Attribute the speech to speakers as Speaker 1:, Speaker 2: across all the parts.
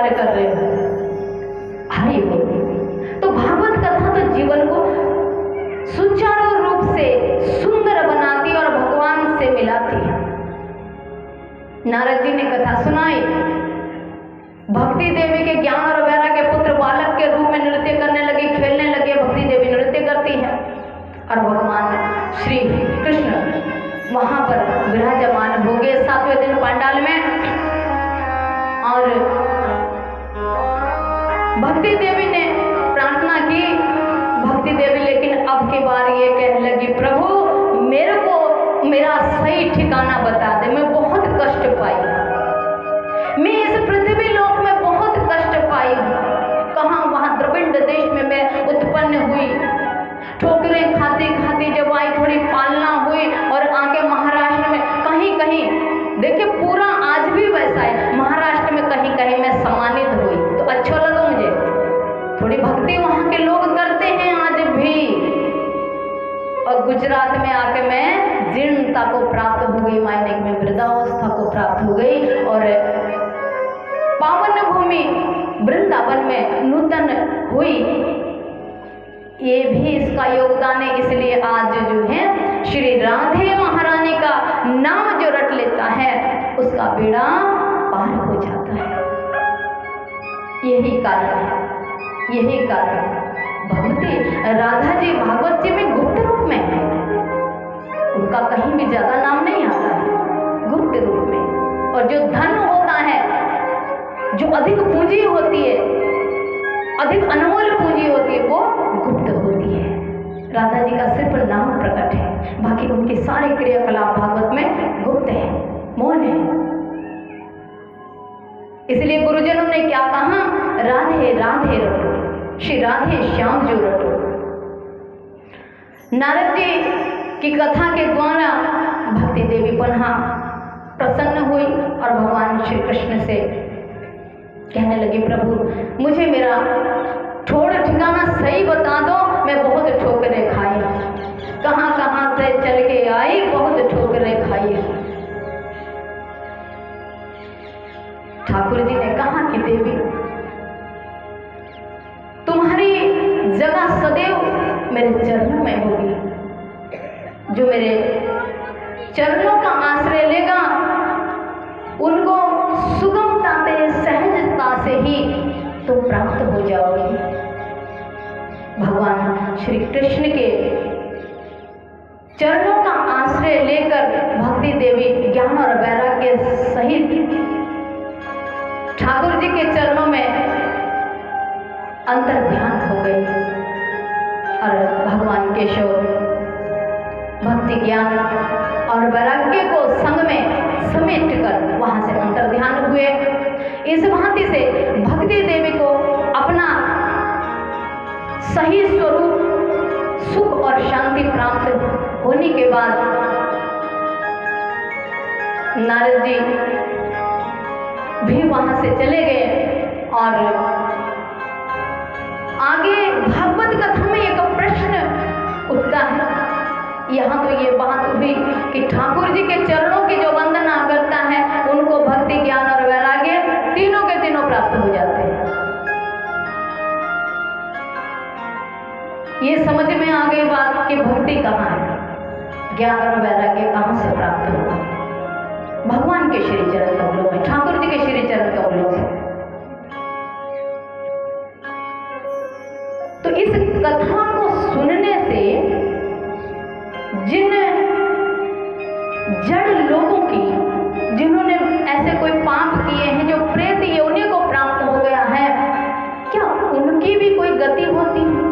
Speaker 1: कार्य कर रहे हो। हरि बोल। तो भागवत कथा तो जीवन को सुचारू रूप से सुंदर बनाती और भगवान से मिलाती है। नारद जी ने कथा सुनाई, भक्ति देवी के ज्ञान और वैराग्य के पुत्र बालक के रूप में नृत्य करने लगे, खेलने लगे। भक्ति देवी नृत्य करती है और भगवान श्री कृष्ण वहां पर विराजमान हो गए 7वें दिन पांडाल में। और भक्ति देवी ने प्रार्थना की। भक्ति देवी लेकिन अब की बार ये कहने लगी, प्रभु मेरे को मेरा सही ठिकाना बता दे, मैं बहुत कष्ट पाई, मैं इस पृथ्वी लोक में बहुत कष्ट पाई हूँ। कहाँ? वहाँ द्रविड़ देश में मैं उत्पन्न हुई, ठोकरें खाती खाती जब आई, थोड़ी पालना हुई और आके महाराष्ट्र में कहीं कहीं, देखिए पूरा आज भी वैसा है, महाराष्ट्र में कहीं कहीं मैं सम्मानित हुई तो अच्छा लगा मुझे। थोड़ी भक्ति वहाँ के लोग करते हैं आज भी। और गुजरात में आके मैं जीर्णता को प्राप्त हो गई, मायने में वृद्धावस्था को प्राप्त हो गई। और पावन भूमि वृंदावन में नूतन हुई, ये भी इसका योगदान है। इसलिए आज जो है श्री राधे महारानी का नाम जो रट लेता है उसका बेड़ा पार हो जाता है। यही कारण है, यही कारण भगवती राधा जी भागवत जी में गुप्त रूप में है, उनका कहीं भी ज्यादा नाम नहीं आता है, गुप्त रूप में। और जो धन होता है, जो अधिक पूंजी होती है, अधिक अनमोल पूंजी होती है, वो गुप्त होती है। राधा जी का सिर्फ नाम प्रकट है, बाकी उनके सारे क्रियाकलाप भागवत में गुप्त है, मौन है। इसलिए गुरुजनों ने क्या कहा, राधे राधे रटो, श्री राधे श्याम जो रटो। नारद जी की कथा के द्वारा भक्ति देवी पुनः प्रसन्न हुई और भगवान श्री कृष्ण से कहने लगी, प्रभु मुझे मेरा ठोड़ ठिकाना सही बता दो, मैं बहुत ठोकरें खाई, कहाँ कहाँ से चल के आई, बहुत ठोकरें खाई। ठाकुर जी ने कहा कि देवी तुम्हारी जगह सदैव मेरे चरणों में होगी, जो मेरे चरणों का आश्रय लेगा उनको सुगमता से, सहजता से ही तुम प्राप्त हो जाओगी। भगवान श्री कृष्ण के चरणों का आश्रय लेकर भक्ति देवी ज्ञान और वैराग्य सहित ठाकुर जी के चरणों में अंतर ध्यान हो गई और भगवान केशव भक्ति ज्ञान और वैराग्य को संग में समेट कर वहां से अंतर ध्यान हुए। इस भांति से भक्ति देवी को अपना सही स्वरूप सुख और शांति प्राप्त होने के बाद नारद जी भी वहां से चले गए। और आगे भागवत कथा में एक प्रश्न उठता है, यहाँ तो ये बात हुई कि ठाकुर जी के चरणों की जो वंदना करता है उनको भक्ति ज्ञान और वैराग्य तीनों के तीनों प्राप्त हो जाते हैं। ये समझ में आ गई बात कि भक्ति कहाँ है, ज्ञान और वैराग्य कहाँ से प्राप्त होगा, भगवान के श्री चरण कमलों में, ठाकुर जी के श्री चरण कमलों से। तो इस कथा को सुनने से जिन जड़ लोगों की, जिन्होंने ऐसे कोई पाप किए हैं, जो प्रेत योनि को प्राप्त हो गया है, क्या उनकी भी कोई गति होती है?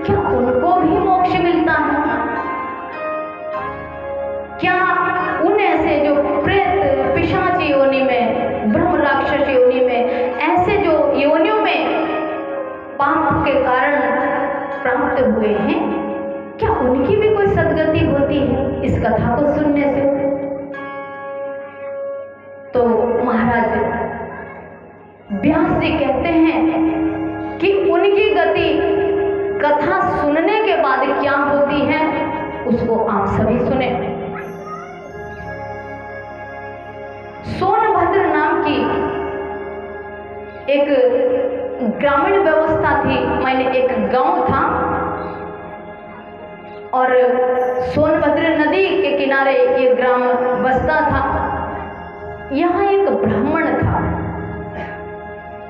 Speaker 1: क्या उनको भी मोक्ष मिलता है? क्या उन ऐसे जो प्रेत पिशाच योनि में, ब्रह्म राक्षस योनि में, ऐसे जो योनियों में पाप के कारण प्राप्त हुए हैं, क्या उनकी भी कोई सदगति होती है इस कथा को सुनने से? तो महाराज व्यास जी कहते हैं कि उनकी गति कथा सुनने के बाद क्या होती है उसको आप सभी सुने। सोनभद्र नाम की एक ग्रामीण व्यवस्था थी। मैंने एक गांव था और सोनभद्र नदी के किनारे ये ग्राम बसता था। यहाँ एक ब्राह्मण था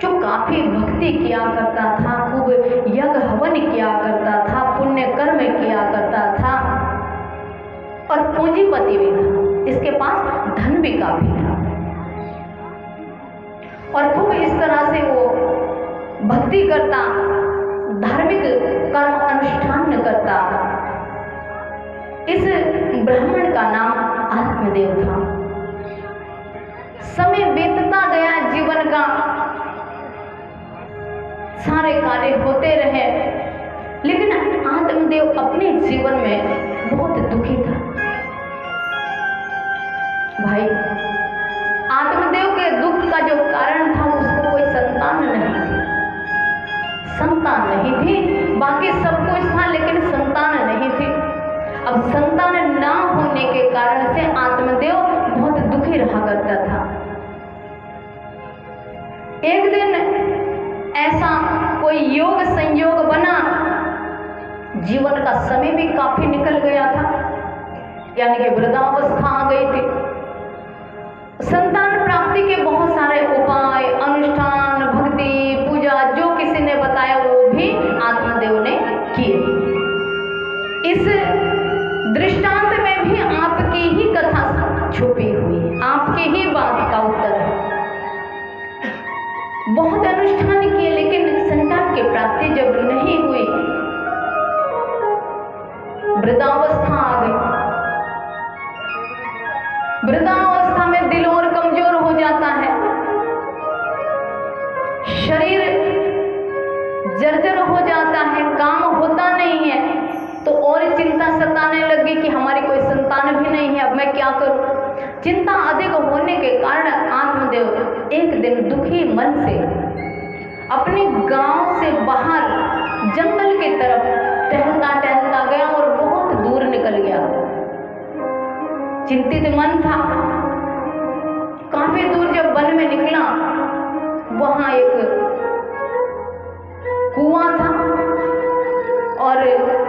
Speaker 1: जो काफी भक्ति किया करता था, खूब यज्ञ हवन किया करता था, पुण्य कर्म किया करता था और पूंजीपति भी था। इसके पास धन भी काफी था और खूब इस तरह से वो भक्ति करता, धार्मिक कर्म अनुष्ठान करता। इस ब्राह्मण का नाम आत्मदेव था। समय बीतता गया, जीवन का सारे कार्य होते रहे, लेकिन आत्मदेव अपने जीवन में बहुत दुखी था। भाई, आत्मदेव के दुख का जो कारण था, उसको कोई संतान नहीं थी। संतान नहीं थी, बाकी सब कुछ था लेकिन संतान नहीं थी। अब संतान ना होने के कारण से आत्मदेव बहुत दुखी रहा करता था। एक दिन ऐसा कोई योग संयोग बना, जीवन का समय भी काफी निकल गया था, यानी कि वृद्धावस्था आ गई थी। संतान प्राप्ति के बहुत सारे उपाय, अनुष्ठान, भक्ति, पूजा जो किसी ने बताया वो भी आत्मदेव ने किए। इस दृष्टांत में भी आपकी ही कथा छुपी हुई, आपकी ही बात का उत्तर है। बहुत अनुष्ठान किए लेकिन संतान की प्राप्ति जब नहीं हुई, वृद्धावस्था आ गई। वृद्धावस्था में दिल और कमजोर हो जाता है, शरीर जर्जर हो जाता है, काम होता नहीं है, तो और चिंता सताने लगी कि हमारी कोई संतान भी नहीं है, अब मैं क्या करूं। चिंता अधिक होने के कारण आत्मदेव एक दिन दुखी मन से अपने गांव से बाहर जंगल की तरफ टहलता टहलता गया और बहुत दूर निकल गया। चिंतित मन था। काफी दूर जब वन में निकला, वहां एक कुआं था और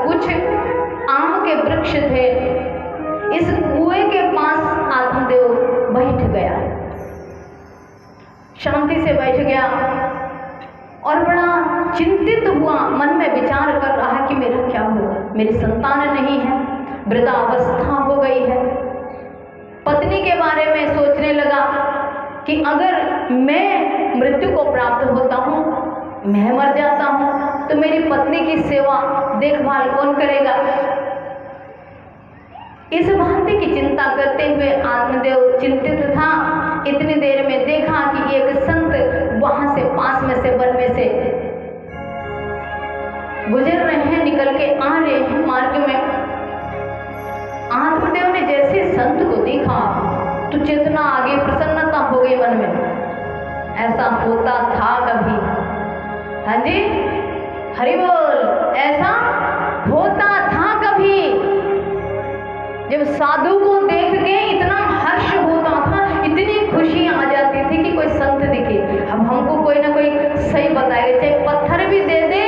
Speaker 1: कुछ आम के वृक्ष थे। इस कुएं के पास आत्मदेव बैठ गया, शांति से बैठ गया और बड़ा चिंतित हुआ। मन में विचार कर रहा है कि मेरा क्या होगा, मेरी संतान नहीं है, वृद्धावस्था हो गई है। पत्नी के बारे में सोचने लगा कि अगर मैं मृत्यु को प्राप्त होता हूँ, मैं मर जाता हूँ, तो मेरी पत्नी की सेवा देखभाल कौन करेगा। इस भांति की चिंता करते हुए आत्मदेव चिंतित था। इतनी देर में देखा कि एक संत वहां से पास में से वन में से गुजर रहे हैं, निकल के आ रहे हैं मार्ग में। आत्मदेव ने जैसे संत को देखा तो चेतना आ गई, प्रसन्नता हो गई मन में। ऐसा होता था कभी? हाँ जी, हरि बोल। ऐसा होता था कभी जब साधु को देख के इतना हर्ष होता था, इतनी खुशी आ जाती थी कि कोई संत दिखे। अब हमको कोई ना कोई सही बताएगा, चाहे पत्थर भी दे दे,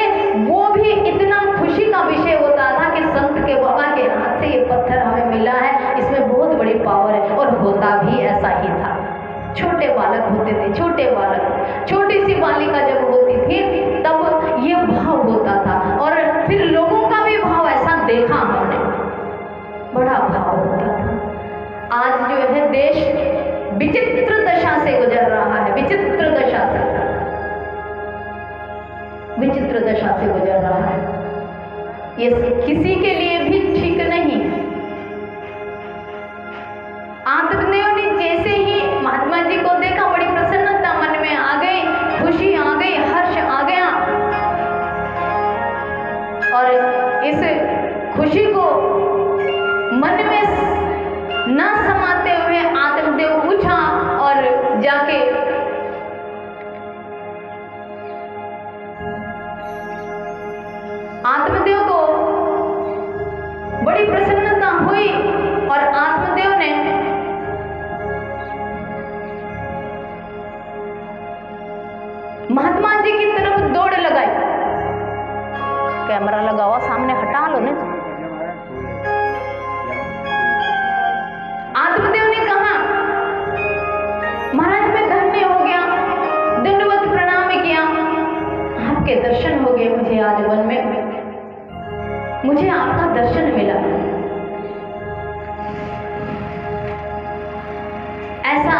Speaker 1: वो भी इतना खुशी का विषय होता था कि संत के बाबा के हाथ से ये पत्थर हमें मिला है, इसमें बहुत बड़ी पावर है। और होता भी ऐसा ही था। छोटे बालक होते थे, छोटे बालक, छोटी सी बालिका जब होती थी तब ये भाव होता था। और फिर लोगों का भी भाव ऐसा देखा हमने, बड़ा भाव होता था। आज जो है देश विचित्र दशा से गुजर रहा है, विचित्र दशा से, विचित्र दशा से गुजर रहा है। ये किसी के लिए भी ठीक नहीं। आत्मदेव ने जैसे ही महात्मा जी को देखा, बड़ी प्रसन्नता मन में आ गई, खुशी आ गई, हर्ष आ गया। और इस खुशी को मन में न समाते हुए आत्मदेव उठा और जाके आत्मदेव को महात्मा जी की तरफ दौड़ लगाई। कैमरा लगा हुआ सामने, हटा लो ने। आत्मदेव ने कहा, महाराज मैं धन्य हो गया, दंडवत प्रणाम किया, आपके दर्शन हो गए मुझे आज वन में, मुझे आपका दर्शन मिला। ऐसा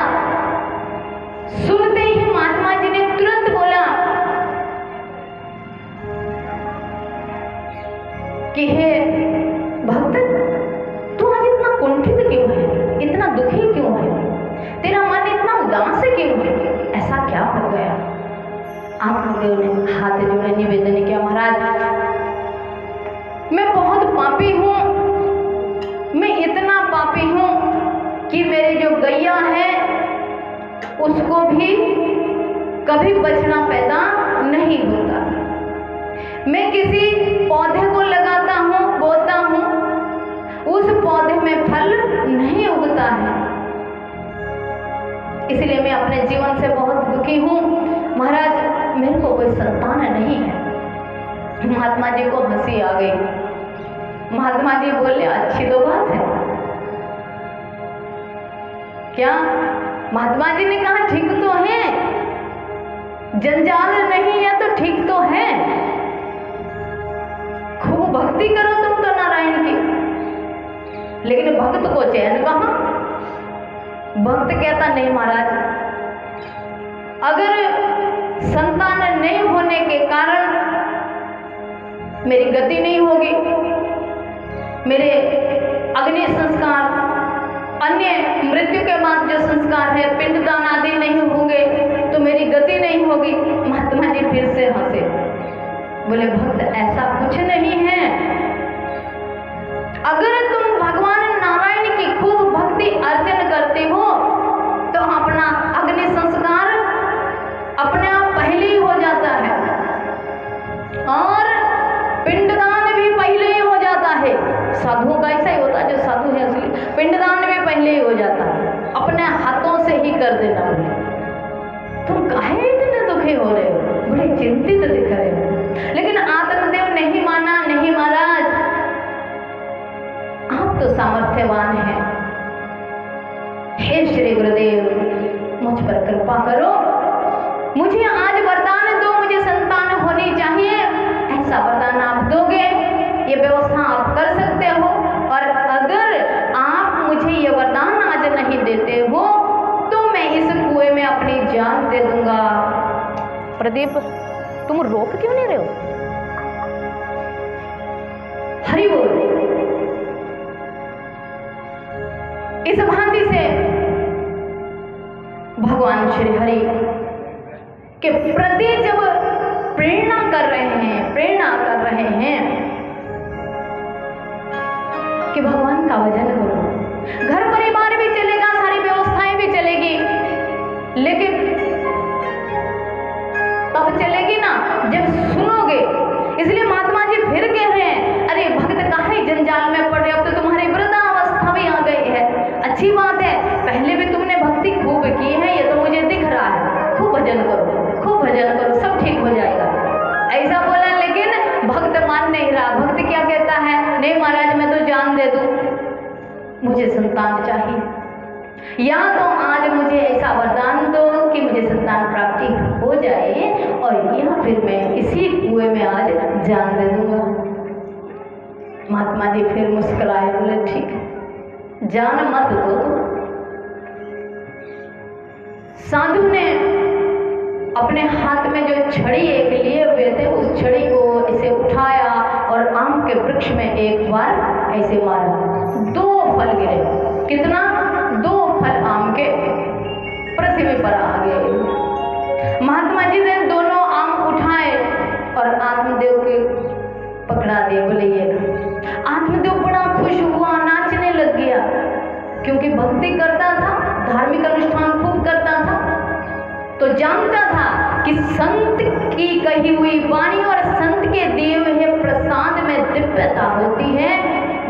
Speaker 1: सुनते ही महात्मा जी ने तुरंत बोला कि हे भक्त, तू आज इतना कुंठित क्यों है, इतना दुखी क्यों है, तेरा मन इतना उदास क्यों है, ऐसा क्या हो गया? आत्मदेव ने हाथ जोड़े निवेदन किया, महाराज मैं बहुत पापी हूँ, मैं इतना पापी हूँ कि मेरी जो गैया है उसको भी कभी बछड़ा पैदा नहीं होता। मैं किसी पौधे को लगाता हूँ, बोता हूँ, उस पौधे में फल नहीं उगता है, इसलिए मैं अपने जीवन से बहुत दुखी हूँ। महाराज मेरे को कोई संतान नहीं है। महात्मा जी को हंसी आ गई। महात्मा जी बोले, अच्छी तो बात है। क्या? महात्मा जी ने कहा, ठीक तो है, जंजाल नहीं है तो ठीक तो है, खूब भक्ति करो तुम तो नारायण की, लेकिन भक्त को चैन कहां? भक्त कहता, नहीं महाराज, अगर संतान नहीं होने के कारण मेरी गति नहीं होगी, मेरे अग्नि संस्कार, अन्य मृत्यु के बाद जो संस्कार है, पिंडदान आदि नहीं होंगे तो मेरी गति नहीं होगी। महात्मा जी फिर से हंसे, बोले, भक्त ऐसा कुछ नहीं है, अगर तुम भगवान नारायण की खूब भक्ति अर्चन करते हो तो अपना अग्नि संस्कार अपने आप पहले ही हो जाता है और पिंडदान भी पहले ही हो जाता है। साधुओं का ऐसा ही होता है, जो साधु है असली, पिंडदान भी पहले ही हो जाता है, अपने हाथों से ही कर देना। तुम काहे इतने दुखी हो रहे हो, बड़े चिंतित दिख रहे हो। लेकिन आत्मदेव नहीं माना, नहीं महाराज, आप तो सामर्थ्यवान हैं, हे श्री गुरुदेव मुझ पर कृपा करो, मुझे आज वरदान दो, मुझे संतान होनी चाहिए, ऐसा वरदान आप दोगे, ये व्यवस्था आप कर सकते हो, और अगर आप मुझे ये वरदान आज नहीं देते हो तो मैं इस कुएं में अपनी जान दे दूंगा। प्रदीप, तुम रोक क्यों नहीं रहे हो? हरि बोल। इस भांति से भगवान श्री हरि के प्रति जब प्रेरणा कर रहे हैं कि भगवान का भजन करो, घर परिवार भी चलेगा, सारी व्यवस्थाएं भी चलेगी, लेकिन तब चलेगी ना जब सुनोगे। इसलिए महात्मा जी फिर कह रहे हैं, अरे भक्त काहे जंजाल में पड़ रहे, अब तो तुम्हारी वृद्धावस्था भी आ गई है, अच्छी बात है, पहले भी तुमने भक्ति खूब की है, ये तो मुझे दिख रहा है, खूब भजन करो, खूब भजन करो, सब ठीक हो जाएगा, ऐसा बोला। लेकिन भक्त मान नहीं रहा। भक्त क्या कहता है, नहीं महाराज मैं तो जान दे दूं, मुझे संतान चाहिए, या तो आज मुझे ऐसा वरदान दो कि मुझे संतान प्राप्ति हो जाए, और या फिर मैं इसी कुएं में आज जान दे दूंगा। महात्मा जी फिर मुस्कुराए, बोले ठीक है, जान मत दो। साधु ने अपने हाथ में जो छड़ी एक लिए हुए थे, उस छड़ी को ऐसे उठाया और आम के वृक्ष में एक बार ऐसे मारा, 2 फल गिरे। कितना? 2 फल आम के पृथ्वी पर आ गए। महात्मा जी ने दोनों आम उठाए और आत्मदेव के पकड़ा दिए, बोले ये। आत्मदेव बड़ा खुश हुआ, नाचने लग गया, क्योंकि भक्ति करता था, धार्मिक अनुष्ठान खूब करता था, तो जानता था कि संत की कही हुई वाणी और संत के दिए हुए प्रसाद में दिव्यता होती है।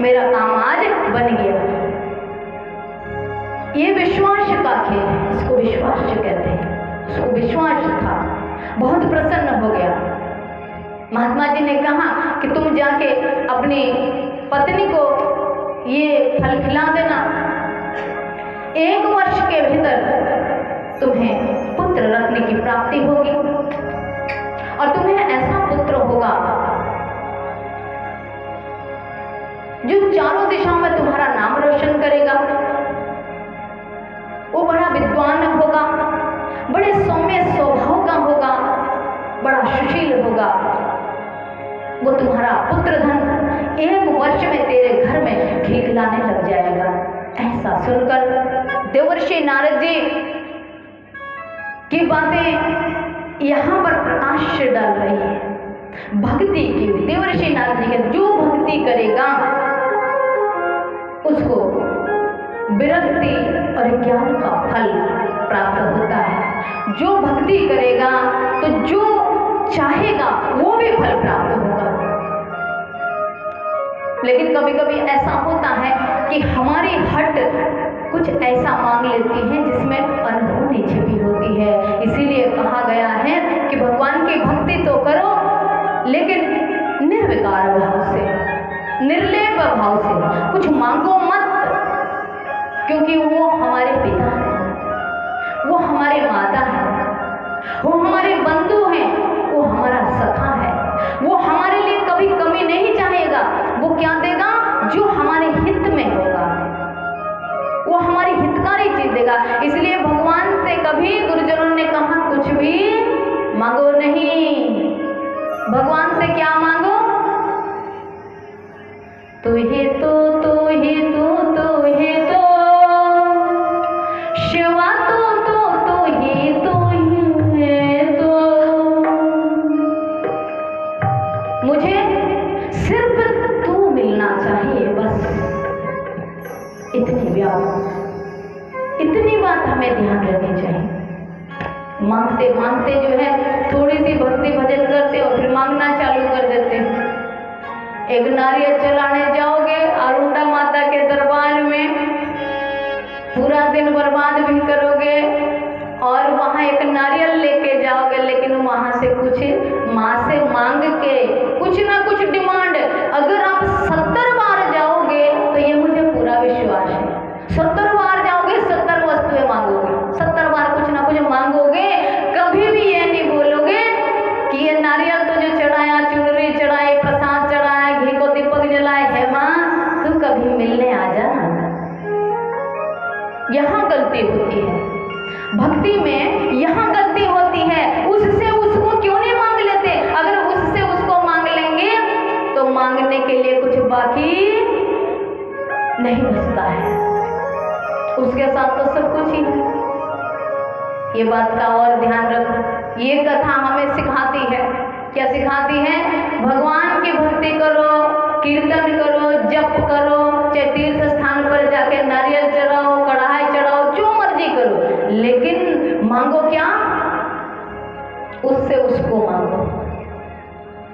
Speaker 1: मेरा काम आज बन गया। ये विश्वास का खेल है, इसको विश्वास कहते हैं। उसको विश्वास था, बहुत प्रसन्न हो गया। महात्मा जी ने कहा कि तुम जाके अपनी पत्नी को ये फल खिला देना, 1 वर्ष के भीतर तुम्हें पुत्र रत्न की प्राप्ति होगी और तुम्हें ऐसा पुत्र होगा जो चारों दिशाओं में तुम्हारा नाम रोशन करेगा। वो बड़ा विद्वान होगा, बड़े सौम्य स्वभाव का होगा, बड़ा सुशील होगा। वो तुम्हारा पुत्र धन 1 वर्ष में तेरे घर में खिलखिलाने लग जाएगा। ऐसा सुनकर देवर्षि नारद जी की बातें यहाँ पर प्रकाश डाल रही है। भक्ति की देवर्षि नारद जी के जो भक्ति करेगा उसको विरक्ति और ज्ञान का फल प्राप्त होता है। जो भक्ति करेगा तो जो चाहेगा वो भी फल प्राप्त होगा। लेकिन कभी कभी ऐसा होता है कि हमारी हट कुछ ऐसा मांग लेती है जिसमें अनहोनी छिपी होती है। इसीलिए कहा गया है कि भगवान की भक्ति तो करो लेकिन निर्विकार भाव से, निर्लेप भाव से, कुछ मांगो मत, क्योंकि वो हमारे पिता हैं, वो हमारे माता हैं, वो हमारे बंधु हैं, वो हमारा सखा है। वो हमारे लिए कभी कमी नहीं चाहेगा। वो क्या देगा? जो हमारे हित में होगा, वो हमारी हितकारी चीज देगा। इसलिए भगवान से कभी गुरुजनों ने कहा कुछ भी मांगो नहीं। भगवान से क्या मांगो? तू ही तो, तू ही तो, तू ही तो, शिवा तू ही तो है तो। मुझे सिर्फ तू मिलना चाहिए, बस इतनी बात हमें ध्यान रखनी चाहिए। मांगते मांगते जो है थोड़ी सी भक्ति भजन करते और फिर मांगना चालू कर देते। एक नारियल चलाने जाओगे अरुणा माता के दरबार में, पूरा दिन बर्बाद भी करोगे और वहाँ एक नारियल लेके जाओगे, लेकिन वहाँ से कुछ माँ से मांग के कुछ ना कुछ डिमांड, अगर आप 70 बार जाओगे तो ये मुझे पूरा विश्वास है, 70 बार जाओगे 70 वस्तुएं मांगोगे, 70 बार कुछ ना कुछ मांगोगे। कभी भी ये नहीं बोलोगे कि ये नारियल तो जो चढ़ाया, चुनरी चढ़ाई, प्रसाद चढ़ाया, घी को दीपक जलाए, है माँ तू कभी मिलने आ जाना। यहाँ गलती होती है, भक्ति में यहाँ गलती होती है। उससे उसको क्यों नहीं मांग लेते? अगर उससे उसको मांग लेंगे तो मांगने के लिए कुछ बाकी नहीं बचता है, उसके साथ तो सब कुछ ही है। ये बात का और ध्यान रखो। ये कथा हमें सिखाती है, क्या सिखाती है? भगवान की भक्ति करो, कीर्तन करो, जप करो, चाहे तीर्थ स्थान पर जाके नारियल चढ़ाओ, कढ़ाई चढ़ाओ, जो मर्जी करो, लेकिन मांगो क्या? उससे उसको मांगो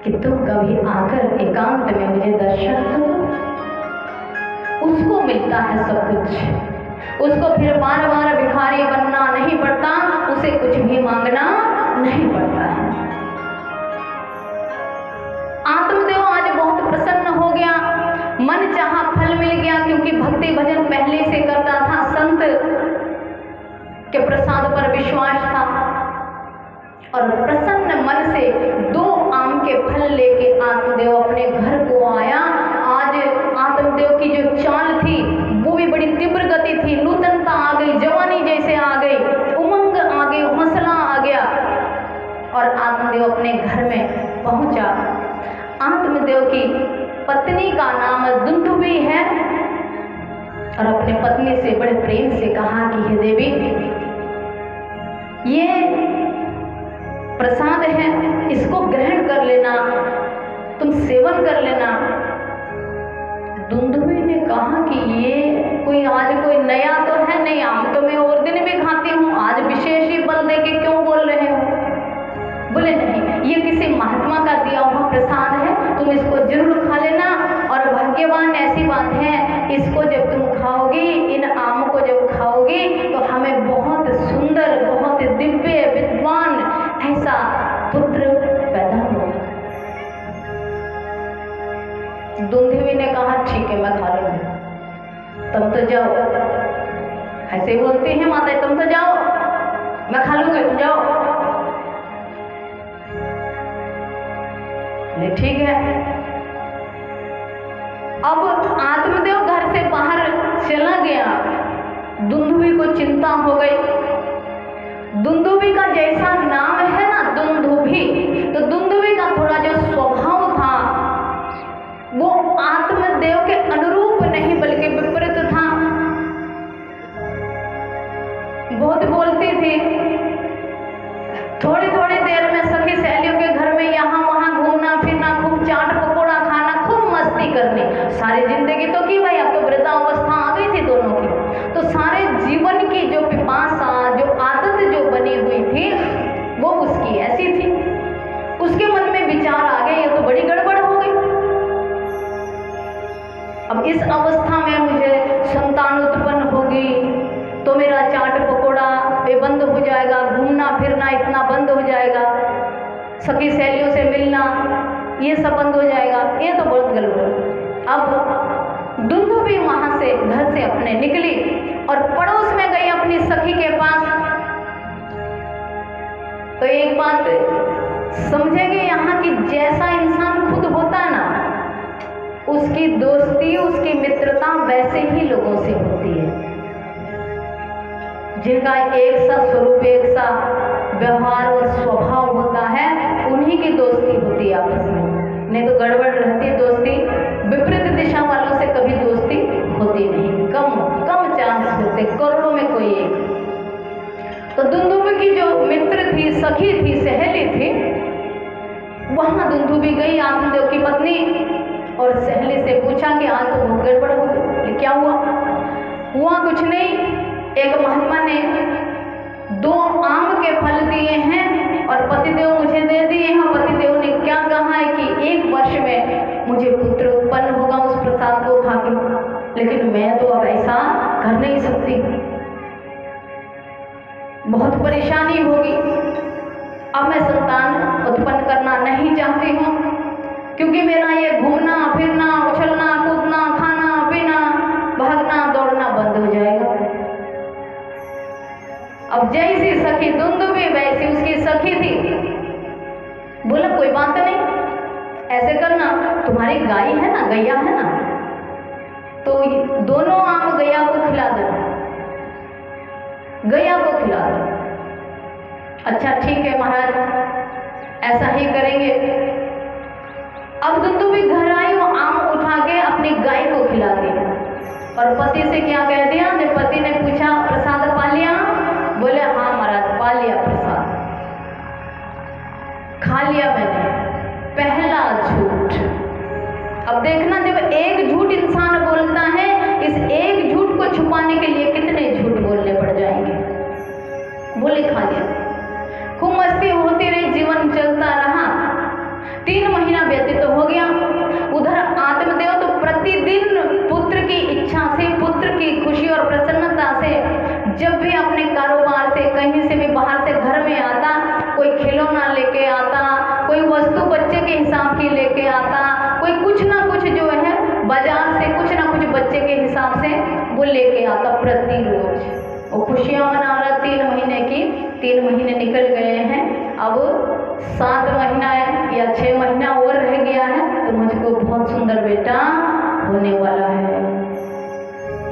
Speaker 1: कि तुम कभी आकर एकांत में मुझे दर्शन दो। उसको मिलता है सब कुछ, उसको फिर बार बार भिखारी बनना नहीं पड़ता, उसे कुछ भी मांगना नहीं पड़ता है। आत्मदेव आज बहुत प्रसन्न हो गया, मन चाहा फल मिल गया, क्योंकि भक्ति भजन पहले से करता था, संत के प्रसाद पर विश्वास था और प्रसन्न मन से 2 आम के फल लेके आत्मदेव अपने घर को आया। आज आत्मदेव की जो चाल थी वो भी बड़ी तीव्र गति थी, नूतनता आ गई, जवानी जैसे आ गई, उमंग आ गई, हौसला आ गया और आत्मदेव अपने घर में पहुंचा। आत्मदेव की पत्नी का नाम दुंदुभी है और अपने पत्नी से बड़े प्रेम से कहा कि हे देवी, ये प्रसाद है, इसको ग्रहण कर लेना, तुम सेवन कर लेना। दुंदुभी ने कहा कि ये आज कोई नया तो है नहीं, आम तो मैं और दिन भी खाती हूँ, आज विशेष ही बल दे के क्यों बोल रहे हो? बोले नहीं, ये किसी महात्मा का दिया हुआ प्रसाद है, तुम इसको जरूर खा लेना और भाग्यवान ऐसी बात है, इसको जब तुम खाओगी, इन आम को जब खाओगी तो हमें बहुत सुंदर, बहुत दिव्य, विद्वान ऐसा पुत्र पैदा हुआ। दुंदुभी ने कहा ठीक है मैं खा लूंगी, तुम तो जाओ। ऐसे बोलती हैं माता, तुम तो जाओ, मैं खा लूंगी, तुम जाओ। ठीक है। अब आत्मदेव घर से बाहर चला गया। दुंदुभी को चिंता हो गई। दुंदुभी का जैसा नाम है ना दुंदुभी, तो दुंदुभी का थोड़ा जो स्वभाव था वो आत्मदेव के अनुरूप नहीं बल्कि विपरीत था। बहुत बोलती थी, थोड़ी थोड़ी देर में सखी सहेलियों के घर में यहाँ वहाँ घूमना फिरना, खूब चाट पकौड़ा खाना, खूब मस्ती करनी। सारी जिंदगी तो की भाई, अब तो वृद्धावस्था आ गई थी दोनों की, तो सारे जीवन की जो पिपासा, जो आदत जो बनी हुई थी वो उसकी ऐसी थी। उसके मन में विचार आ गए ये तो बड़ी गड़बड़ हो गई। अब इस अवस्था में मुझे संतान उत्पन्न होगी तो मेरा चाट पकौड़ा ये बंद हो जाएगा, घूमना फिरना इतना बंद हो जाएगा, सखी सहेलियों से मिलना ये सब बंद हो जाएगा, ये तो बहुत गलत है। अब दुंदुभी वहां से घर से अपने निकली और पड़ोस में गई अपनी सखी के पास। तो एक बात समझेंगे यहाँ की जैसा इंसान खुद होता है ना, उसकी दोस्ती उसकी मित्रता वैसे ही लोगों से होती है। जिनका एक सा स्वरूप एक सा व्यवहार और स्वभाव होता है उन्हीं की दोस्ती होती है आपस में, नहीं तो गड़बड़ रहती है दोस्ती। विपरीत दिशा वालों से कभी दोस्ती होती नहीं, कम कम चांस होते, करोड़ों में कोई एक। तो दुंदुभी की जो मित्र थी, सखी थी, सहेली थी, वहां दुंदुभी गई आत्मदेव की पत्नी और सहेली से पूछा कि आज तो बहुत गड़बड़ हो गई, क्या हुआ? हुआ कुछ नहीं, एक महात्मा ने 2 आम के फल दिए हैं और पतिदेव मुझे दे दिए हैं। पतिदेव ने क्या कहा है कि 1 वर्ष में मुझे पुत्र उत्पन्न होगा उस प्रसाद को खा के, लेकिन मैं तो अब ऐसा कर नहीं सकती, बहुत परेशानी होगी। अब मैं संतान उत्पन्न करना नहीं चाहती हूँ क्योंकि मेरा ये घूमना फिरना, उछलना कूदना, खाना पीना, भागना दौड़ना बंद हो जाएगा। अब जैसी सखी दुंदुभी वैसी उसकी सखी थी। बोला कोई बात नहीं, ऐसे करना, तुम्हारी गाय है ना, गैया है ना, तो दोनों आम गैया को खिला देना, गैया को खिला दो। अच्छा ठीक है महाराज, ऐसा ही करेंगे। अब दुंदुभी घर आई, वो आम उठा के अपनी गाय को खिला दी और पति से क्या कह दिया, जब पति ने पूछा प्रसाद पा लिया, बोले हाँ महाराज पा लिया प्रसाद, खा लिया मैंने। पहला झूठ। अब देखना, जब एक झूठ इंसान बोलता है, इस एक झूठ को छुपाने के लिए कितने झूठ बोलने पड़ जाएंगे। बोले खा लिया, खूब मस्ती होती रही, जीवन चलता रहा। 3 महीना व्यतीत हो गया। उधर आत्मदेव तो प्रतिदिन पुत्र की इच्छा से, पुत्र की खुशी और प्रसन्नता से, जब भी अपने कारोबार से कहीं से भी बाहर से घर में आता, कोई खिलौना लेके आता, कोई वस्तु बच्चे के हिसाब की लेके आता, कोई कुछ ना कुछ जो है बाजार से कुछ ना कुछ बच्चे के हिसाब से वो लेके आता प्रतिरोज। वो खुशियाँ मना रहा 3 महीने की। 3 महीने निकल गए हैं, अब 7 महीना या 6 महीना और रह गया है, तो मुझको बहुत सुंदर बेटा होने वाला है।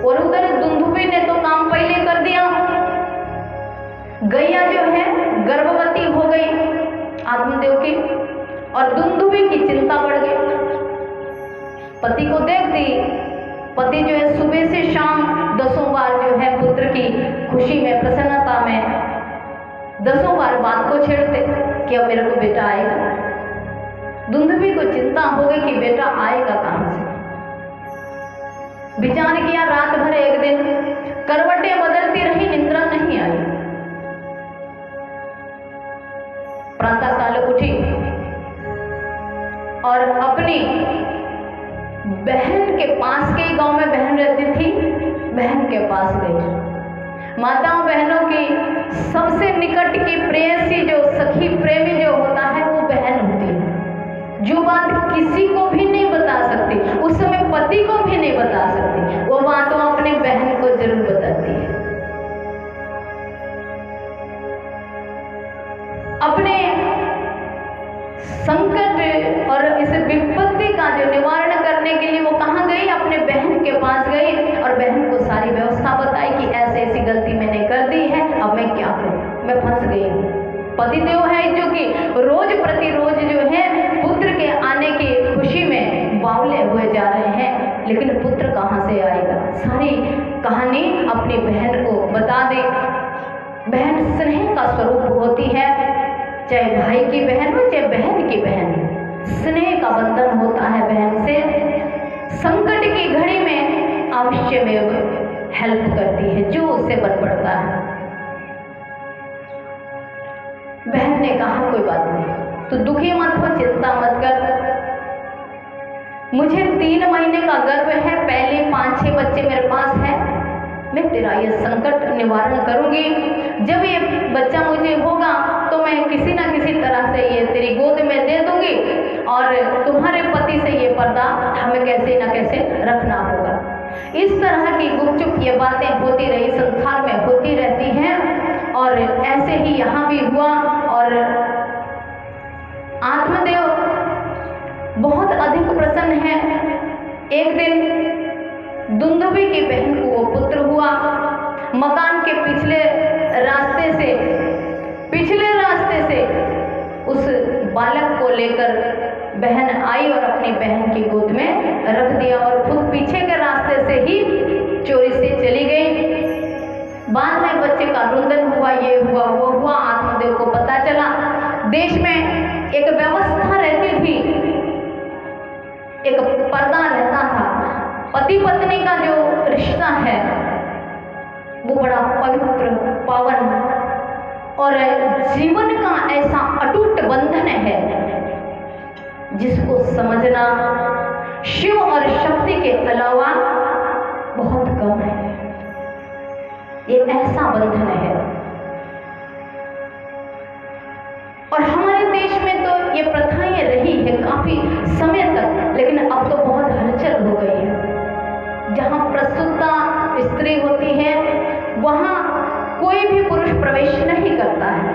Speaker 1: और उधर दुंदुभी ने तो काम पहले कर दिया। गैया जो है गर्भवती हो गई आत्मदेव की, और दुंदुभी की चिंता बढ़ गई। पति को देख दी, पति जो है सुबह से शाम 10 बार जो है पुत्र की खुशी में, प्रसन्नता में 10 बार बात को छेड़ते कि अब मेरे को बेटा आएगा। दुंदुभी को चिंता हो गई कि बेटा आएगा कहां से। विचार किया, रात भर एक दिन करवटें बदलती रही, निद्रा नहीं आई। प्रातः काल उठी और अपनी बहन के पास के गांव में बहन रहती थी, बहन के पास गई। माताओं बहनों की सबसे निकट की प्रेयसी जो सखी प्रेमी जो होता अपने संकट और इस विपत्ति का जो निवारण करने के लिए वो कहाँ गई? अपने बहन के पास गई और बहन को सारी व्यवस्था बताई कि ऐसे ऐसी गलती मैंने कर दी है, अब मैं क्या करूं, मैं फंस गई हूँ। पतिदेव है जो कि रोज प्रतिरोज जो है पुत्र के आने की खुशी में बावले हुए जा रहे हैं, लेकिन पुत्र कहाँ से आएगा? सारी कहानी अपनी बहन को बता दे। बहन स्नेह का स्वरूप होती है, चाहे भाई की बहन हो चाहे बहन की बहन, स्नेह का बंधन होता है बहन से। संकट की घड़ी में अवश्य में हेल्प करती है जो उससे बन पड़ता है। बहन ने कहा कोई बात नहीं, तो दुखी मत हो, चिंता मत कर, मुझे 3 महीने का गर्भ है, पहले 5-6 बच्चे मेरे पास हैं, मैं तेरा ये संकट निवारण करूंगी। जब ये बच्चा मुझे होगा तो मैं किसी ना किसी तरह से ये तेरी गोद में दे दूंगी और तुम्हारे पति से ये पर्दा हमें कैसे ना कैसे रखना होगा। इस तरह की गुपचुप ये बातें होती रही, संसार में होती रहती हैं और ऐसे ही यहाँ भी हुआ। और आत्मदेव बहुत अधिक प्रसन्न है। एक दिन दुंदुभी की बहन को वो पुत्र हुआ। मकान के पिछले रास्ते से उस बालक को लेकर बहन आई और अपनी बहन की गोद में रख दिया और खुद पीछे के रास्ते से ही चोरी से चली गई। बाद में बच्चे का रुंदन हुआ, ये हुआ वो हुआ, आत्मदेव को पता चला। देश में एक व्यवस्था रहती थी, एक पर्दा रहता था। पति पत्नी का जो रिश्ता है वो बड़ा पवित्र, पावन और जीवन का ऐसा अटूट बंधन है जिसको समझना शिव और शक्ति के अलावा बहुत कम है। ये ऐसा बंधन है और हमारे देश में तो ये प्रथाएं रही है काफी समय तक, लेकिन अब तो बहुत हलचल हो गई है। जहाँ प्रसूता स्त्री होती है वहाँ कोई भी पुरुष प्रवेश नहीं करता है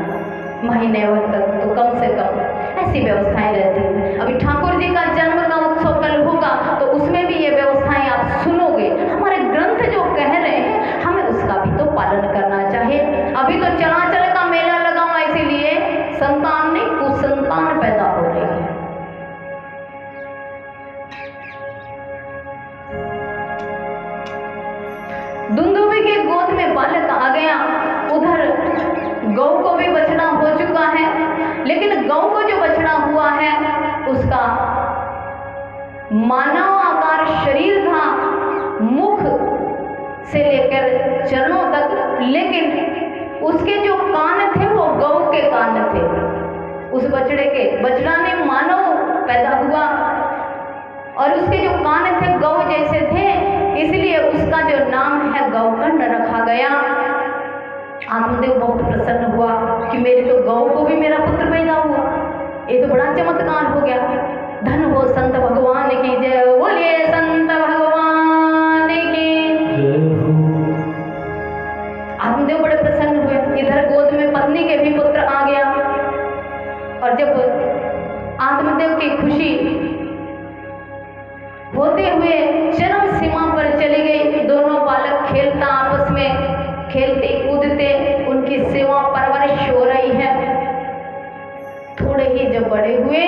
Speaker 1: महीने भर तक, तो कम से कम ऐसी व्यवस्थाएं रहती हैं। अभी ठाकुर जी का जन्म का उत्सव कल होगा तो उसमें भी ये व्यवस्थाएं आप सुनोगे। हमारे ग्रंथ जो कह रहे हैं हमें उसका भी तो पालन करना चाहिए। अभी तो चलाचल का मेला लगा हुआ, इसीलिए संतान नहीं कुसंतान पैदा हो रही है। दुंदुभी के गोद में बालक आ गया। उधर गौ को भी बछड़ा हो चुका है, लेकिन गौ को जो बछड़ा हुआ है उसका मानव आकार शरीर था, मुख से लेकर चरणों तक, लेकिन उसके जो कान थे वो गौ के कान थे। उस बछड़ा ने मानव पैदा हुआ और उसके जो कान थे गौ जैसे थे, इसलिए उसका जो नाम है गौकर्ण रखा गया। आत्मदेव बहुत प्रसन्न हुआ कि मेरी तो गौ को भी मेरा पुत्र पैदा हुआ, ये तो बड़ा चमत्कार हो गया। धन हो संत भगवान की जय, बोलिए संत भगवान की। आत्मदेव बड़े प्रसन्न हुए। इधर गोद में पत्नी के भी पुत्र आ गया और जब आत्मदेव की खुशी होते हुए चरम सीमा पर चली गई, दोनों बालक खेलता आपस में खेलते कूदते उनकी सेवा परवरिश हो रही है। थोड़े ही जब बड़े हुए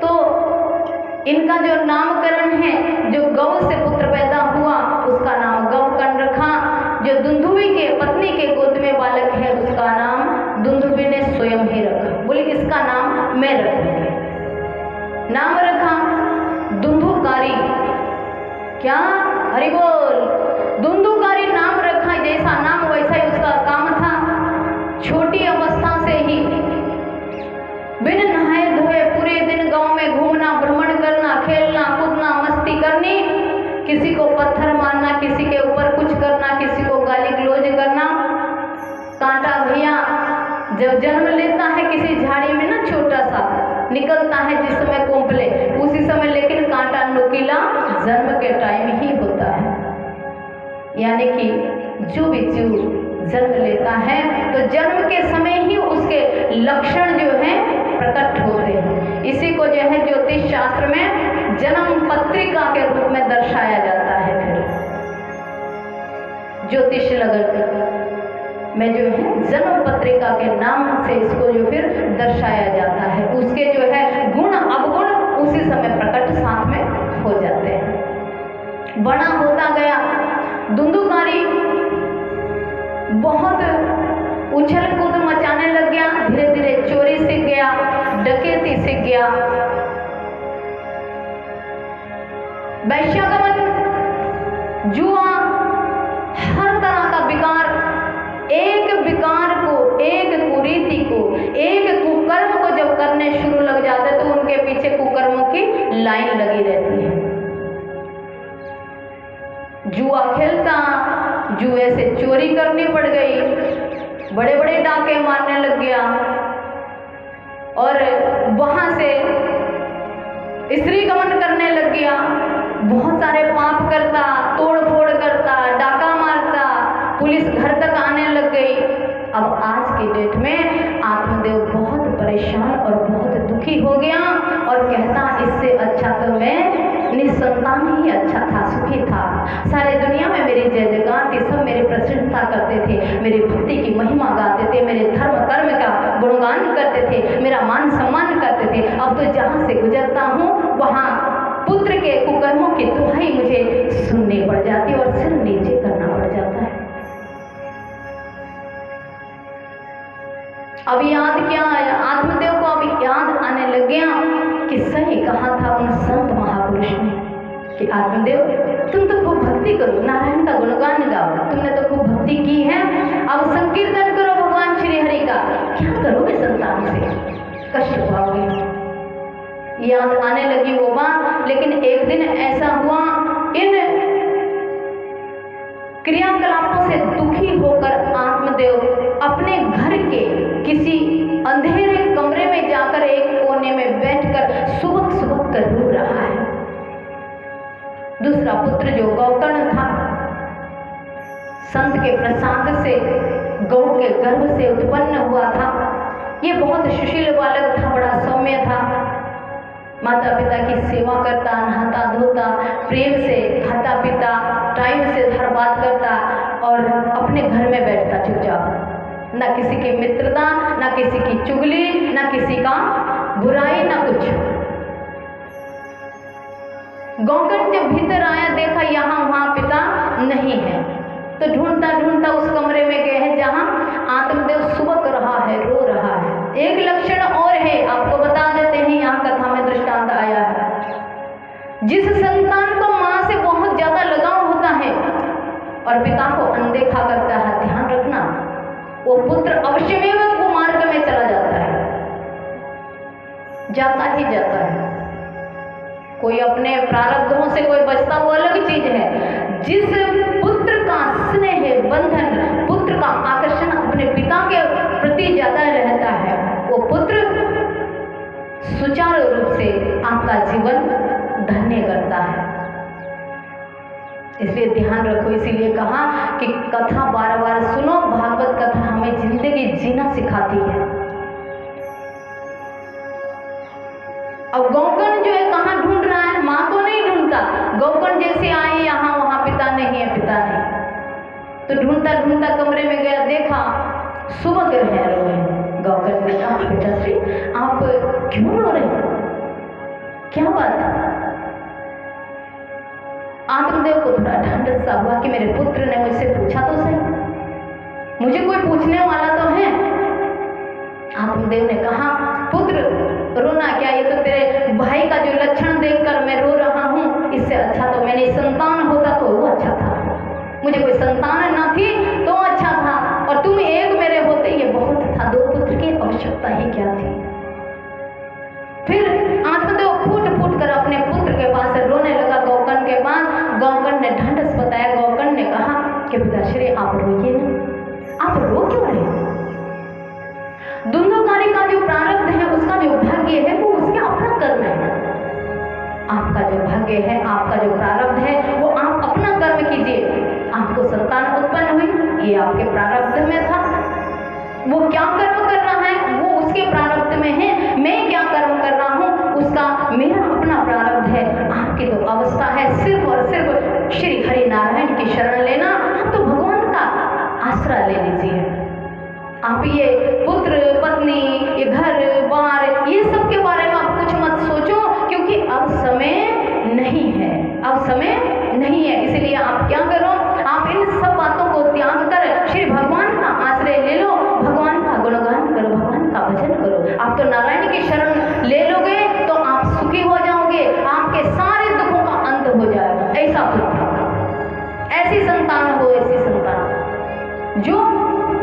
Speaker 1: तो इनका जो नामकरण है, जो गौ से पुत्र पैदा हुआ उसका नाम गौकर्ण रखा। जो दुंदुभी के पत्नी के गोद में बालक है उसका नाम दुंदुभी ने स्वयं ही रखा। बोले इसका नाम मैं रखूंगी। नाम रखा दुंदुकारी। क्या? हरि बोल। दुंदुकारी नाम रखा, जैसा नाम वैसा ही उसका काम था। छोटी अवस्था से ही बिन नहाए धोए पूरे दिन गांव में घूमना, भ्रमण करना, खेलना कूदना, मस्ती करनी, किसी को पत्थर मारना, किसी के ऊपर कुछ करना, किसी को गाली गलौज करना। कांटा भैया जब जन्म लेता है किसी झाड़ी में ना छोटा सा निकलता है जिस समय कोंपले, उसी समय, लेकिन कांटा नुकीला जन्म के टाइम ही होता है। यानी कि जो भी जीव जन्म लेता है तो जन्म के समय ही उसके लक्षण जो है प्रकट होते हैं। इसी को जो है ज्योतिष शास्त्र में जन्म पत्रिका के रूप में दर्शाया जाता है। फिर ज्योतिष लगन में जो है जन्म पत्रिका के नाम से इसको जो फिर दर्शाया जाता है। उसके जो है गुण अवगुण उसी समय प्रकट साथ में हो जाते हैं। बड़ा होता गया धुंधुकारी, बहुत उछल कूद मचाने लग गया, धीरे धीरे चोरी सीख गया, डकैती सीख गया, वैश्यागमन, जुआ, हर तरह का विकार, एक विकार को, एक कुरीति को, एक कुकर्म को जब करने शुरू लग जाते तो उनके पीछे कुकर्मों की लाइन लगी रहती है। जुआ खेलता, जुए से चोरी करनी पड़ गई, बड़े बड़े डाके मारने लग गया, और वहां से स्त्री गमन करने लग गया, बहुत सारे पाप करता, तोड़ फोड़ करता, डाका मारता, पुलिस घर तक आने लग गई। अब आज की डेट में आत्मदेव बहुत परेशान और बहुत दुखी हो गया और कहता इससे अच्छा तो मैं निसंतान ही अच्छा था, सुखी था। सारे दुनिया में मेरी जय जयकार थी, सब मेरी प्रशंसा करते थे, मेरी भक्ति की महिमा गाते थे, मेरे धर्म कर्म का गुणगान करते थे, मेरा मान सम्मान करते थे। अब तो जहाँ से गुजरता हूँ वहाँ पुत्र के कुकर्मों की दुहाई मुझे सुननी पड़ जाती और सिर नीचे करना पड़ जाता है। अब याद क्या आया आत्मदेव को, अभी याद आने लग गया कि सही कहा था उन संत महापुरुष ने कि आत्मदेव तुम तो खूब भक्ति करो, नारायण का गुणगान गाओ, तुमने तो खूब भक्ति की है, अब संकीर्तन करो भगवान श्री हरि का। क्या करोगे संतान से, कष्ट पाओगे। याद आने लगी वो बात। लेकिन एक दिन ऐसा हुआ, इन क्रियाकलापों से दुखी होकर आत्मदेव अपने घर के किसी अंधेरे कमरे में जाकर एक कोने में बैठकर सुबक सुबक कर रो रहा है। दूसरा पुत्र जो गौकर्ण था, संत के प्रसाद से गौ के गर्भ से उत्पन्न हुआ था, ये बहुत सुशील बालक था, बड़ा सौम्य था, माता पिता की सेवा करता, नहाता धोता, प्रेम से खाता पीता, टाइम से हर बात करता और अपने घर में बैठता चुपचाप, ना किसी की मित्रता, ना किसी की चुगली, ना किसी का बुराई, ना कुछ। गौकर्ण जब भीतर आया, देखा यहाँ वहाँ पिता नहीं है, तो ढूंढता ढूंढता उस कमरे में गए हैं जहाँ आत्मदेव सुबक रहा है, रो रहा है। एक लक्षण और है, आपको बता देते हैं, यहाँ कथा में दृष्टांत आया है। जिस संतान को माँ से बहुत ज्यादा लगाव होता है और पिता को अनदेखा करता है, ध्यान रखना वो पुत्र अवश्यमेव कुमार्ग में चला जाता है, जाता ही जाता है। कोई अपने प्रारब्धों से कोई बचता वो अलग चीज है। जिस पुत्र का स्नेह बंधन, पुत्र का आकर्षण अपने पिता के प्रति ज्यादा रहता है, वो पुत्र सुचारू रूप से आपका जीवन धन्य करता है। इसलिए ध्यान रखो, इसीलिए कहा कि कथा बार बार सुनो। भागवत कथा हमें जिंदगी जीना सिखाती है। अब गौकर्ण जो है कहाँ ढूंढ रहा है, माँ को नहीं ढूंढता। गौकर्ण जैसे आए यहाँ वहाँ पिता नहीं है, पिता नहीं, तो ढूंढता ढूंढता कमरे में गया, देखा सुबक रहे हैं। गौकर्ण ने कहा पिताश्री आप क्यों रो रहे हैं, क्या बात है। आत्मदेव को थोड़ा ढंढस सा हुआ कि मेरे पुत्र ने मुझसे पूछा तो सही, मुझे कोई पूछने वाला तो है। आत्मदेव ने कहा पुत्र रोना क्या, ये तो तेरे भाई का जो लक्षण देखकर मैं रो रहा हूँ, इससे अच्छा तो मैंने संतान होता तो वो अच्छा था। मुझे कोई संतान ना थी तो अच्छा था, और तुम एक मेरे होते ये बहुत था, दो पुत्र की आवश्यकता ही क्या थी। फिर आत्मदेव फूट फूट कर अपने पुत्र के पास रोने लगा, गौकर्ण के पास। गौकर्ण ने ढंढस बताया। गौकर्ण ने कहा कि पिताश्री आप रोइए ना, आप रो क्यों रहे। धुंधुकारी का जो प्रारब्ध है, उसका जो भाग्य है, वो उसके अपना कर्म है। आपका जो भाग्य है, आपका जो प्रारब्ध है, वो आप अपना कर्म कीजिए। आपको संतान उत्पन्न हुई, ये आपके प्रारब्ध में था। वो क्या कर्म कर रहा है वो उसके श्री हरि नारायण की शरण लेना, आप तो भगवान का आसरा ले लीजिए। आप ये पुत्र पत्नी, ये घर बार, ये सब के बारे में आप कुछ मत सोचो, क्योंकि अब समय नहीं है, अब समय नहीं है। इसलिए आप क्या करो, आप इन सब बातों को त्याग कर श्री भगवान का आश्रय ले लो, भगवान का गुणगान करो, भगवान का भजन करो। आप तो नारायण की शरण ले लोगे तो आप सुखी हो जाओगे, आपके सारे दुखों का अंत हो जाएगा। ऐसा पुत्र, ऐसी संतान हो, ऐसी संतान जो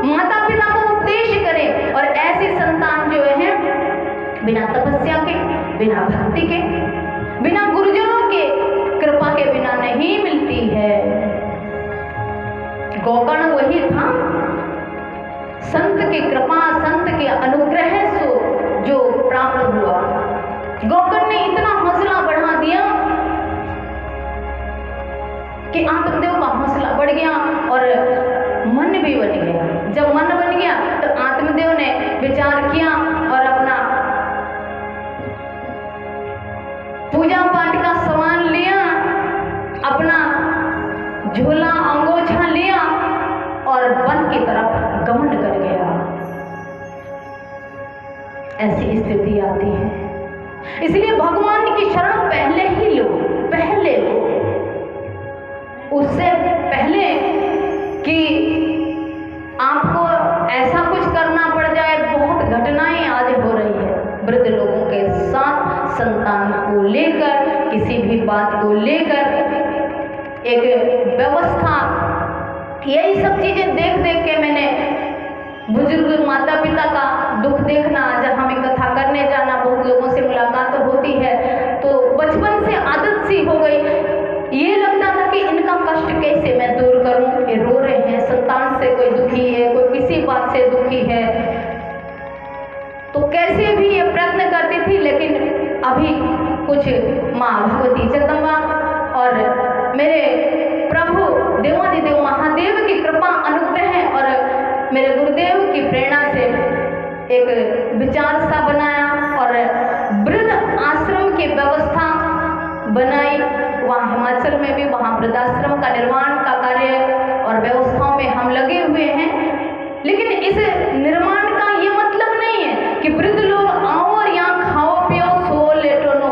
Speaker 1: माता पिता को उपदेश करे, और ऐसी संतान जो है बिना तपस्या के, बिना भक्ति के, बिना गुरुजनों के कृपा के बिना नहीं मिलती है। गोकर्ण वही था, संत की कृपा, संत के अनुग्रह से जो प्राप्त हुआ। गोकर्ण ने इतना हौसला बढ़ा दिया कि आत्मदेव का हौसला बढ़ गया और मन भी बन गया। जब मन बन गया तो आत्मदेव ने विचार किया और अपना पूजा पाठ का सामान लिया, अपना झोला अंगोछा लिया और वन की तरफ गमन कर गया। ऐसी स्थिति आती है, इसलिए भगवान की शरण पहले ही लो, पहले लो, उससे पहले कि आपको ऐसा कुछ करना पड़ जाए। बहुत घटनाएं आज हो रही है वृद्ध लोगों के साथ, संतान को लेकर, किसी भी बात को लेकर एक व्यवस्था। यही सब चीजें देख देख के मैंने बुजुर्ग माता पिता का दुख देखना, जब हमें कथा करने जाना, बहुत लोगों से मुलाकात होती है, तो बचपन से आदत सी हो गई। ये लगता था कि इनका कष्ट कैसे मैं दूर करूं, ये रो रहे हैं, संतान से कोई दुखी है, कोई किसी बात से दुखी है, तो कैसे भी ये प्रयत्न करती थी। लेकिन अभी कुछ माँ भगवती जगदम्बा और मेरे प्रभु देवादिदेव महादेव की कृपा, अनुग्रह और मेरे गुरुदेव की प्रेरणा से एक विचार सा बनाया और वृद्ध आश्रम की व्यवस्था बनाई। वहाँ हिमाचल में भी वहाँ वृद्धाश्रम का निर्माण का कार्य और व्यवस्थाओं में हम लगे हुए हैं। लेकिन इस निर्माण का ये मतलब नहीं है कि वृद्ध लोग आओ और यहाँ खाओ पियो सो लेटो, नो।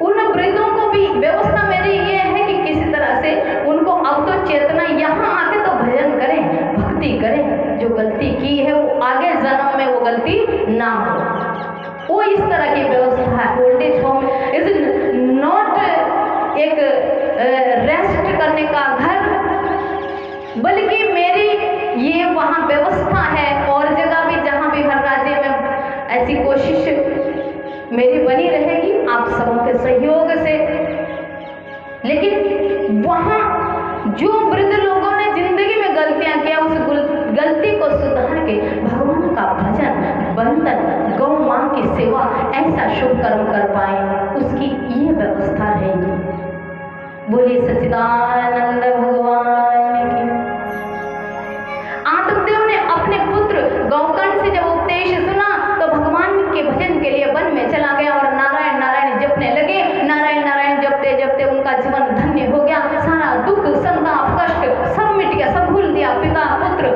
Speaker 1: उन वृद्धों को भी व्यवस्था मेरी ये है कि किसी तरह से उनको अब तो चेतना, यहाँ आके तो भजन करें, भक्ति करें, जो गलती की है वो आगे जन्म में वो गलती ना हो। वो इस तरह की व्यवस्था है। Old age home is not एक रेस्ट करने का घर, बल्कि मेरी ये वहाँ व्यवस्था है। और जगह भी, जहाँ भी हर राज्य में ऐसी कोशिश मेरी बनी रहेगी आप सबों के सहयोग से। लेकिन वहाँ जो वृद्ध लोगों ने जिंदगी में गलतियाँ किया, उस गलती को सुधार के भगवान का भजन, बंधन, गौ माँ की सेवा, ऐसा शुभ कर्म कर पाए, उसकी ये व्यवस्था रहेगी। बोलिए सच्चिदानंद भगवान की। आत्मदेव ने अपने पुत्र गोकर्ण से जब उपदेश सुना तो भगवान के भजन के लिए वन में चला गया और नारायण नारायण जपने लगे। नारायण नारायण जपते जपते उनका जीवन धन्य हो गया। सारा दुख, संताप, कष्ट सब मिट गया, सब भूल दिया। पिता, पुत्र,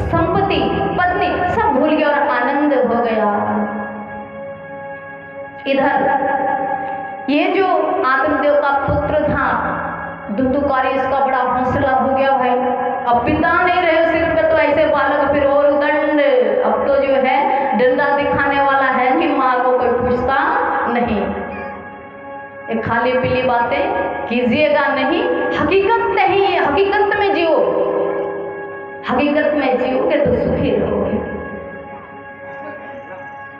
Speaker 1: संपत्ति, पत्नी सब भूल गया और आनंद हो गया। इधर ये जो आत्मदेव का पुत्र था धुंधुकारी, इसका बड़ा हौसला हो गया भाई, अब पिता नहीं रहे सिर पे तो ऐसे बालक फिर और दंड। अब तो जो है डंडा दिखाने वाला है कि माँ को कोई पूछता नहीं। ये खाली पीली बातें कीजिएगा नहीं, हकीकत नहीं है, हकीकत में जियो, हकीकत में जियोगे तो सुखी रहोगे।